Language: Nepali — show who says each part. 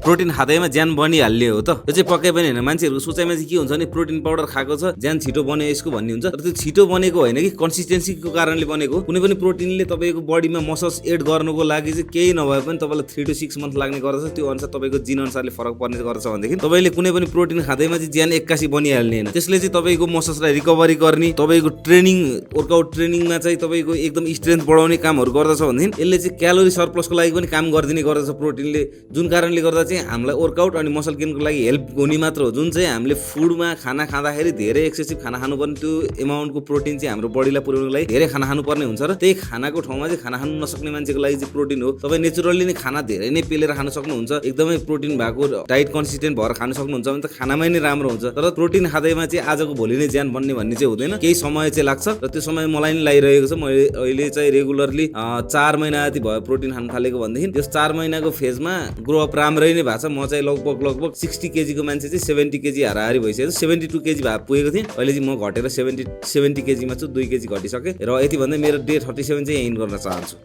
Speaker 1: प्रोटिन खाँदैमा ज्यान बनिहाल्ने हो त? यो चाहिँ पक्कै पनि होइन। मान्छेहरूको सोचाइमा चाहिँ के हुन्छ भने प्रोटिन पाउडर खाएको छ ज्यान छिटो बन्यो यसको भन्ने हुन्छ। तर त्यो छिटो बनेको होइन कि कन्सिस्टेन्सीको कारणले बनेको। कुनै पनि प्रोटिनले तपाईँको बडीमा मसल्स एड गर्नुको लागि चाहिँ केही नभए पनि तपाईँलाई 3 to 6 मन्थ लाग्ने गर्दछ। त्यो अनुसार तपाईँको जिन अनुसारले फरक पर्ने गर्दछ भनेदेखि तपाईँले कुनै पनि प्रोटिन खाँदैमा चाहिँ ज्यान एक्कासी बनिहाल्ने होइन। त्यसले चाहिँ तपाईँको मसल्सलाई रिकभरी गर्ने, तपाईँको ट्रेनिङ वर्कआउट ट्रेनिङमा चाहिँ तपाईँको एकदम स्ट्रेन्थ बढाउने कामहरू गर्दछ भनेदेखि यसले चाहिँ क्यालोरी सर्प्लसको लागि पनि काम गरिदिने गर्दछ प्रोटिनले। जुन कारणले गर्दा चाहिँ हामीलाई वर्कआउट अनि मसल गेनको लागि हेल्प हुने मात्र हो। जुन चाहिँ हामीले फुडमा खाना खाँदाखेरि धेरै एक्सेसिभ खाना खानुपर्ने त्यो एमाउन्टको प्रोटिन चाहिँ हाम्रो बडीलाई पुर्याउनको लागि धेरै खाना खानुपर्ने हुन्छ र त्यही खानाको ठाउँमा चाहिँ खाना खानु नसक्ने मान्छेको लागि चाहिँ प्रोटिन हो। तपाईँ नेचुरली नै खाना धेरै नै पेलेर खान सक्नुहुन्छ, एकदमै प्रोटिन भएको डाइट कन्सिस्टेन्ट भएर खान सक्नुहुन्छ भने त खानामै नै राम्रो हुन्छ। तर प्रोटिन खाँदैमा चाहिँ आजको भोलि नै ज्यान बन्ने भन्ने चाहिँ हुँदैन। केही समय चाहिँ लाग्छ र त्यो समय मलाई नै लागिरहेको छ। मैले अहिले चाहिँ रेगुलरली 4 महिना जति भयो प्रोटिन खान थालेको भनेदेखि त्यस 4 महिनाको फेजमा ग्रो अप राम्रै नै भएको छ। म चाहिँ लगभग 60 केजीको मान्छे चाहिँ 70 केजी हाराहारी भइसक्यो। 72 केजी पुगेको थिएँ, अहिले चाहिँ म घटेर 70 केजीमा छु। 2 केजी घटिसकेँ र यति भन्दै मेरो डे 37 चाहिँ यही गर्न चाहन्छु।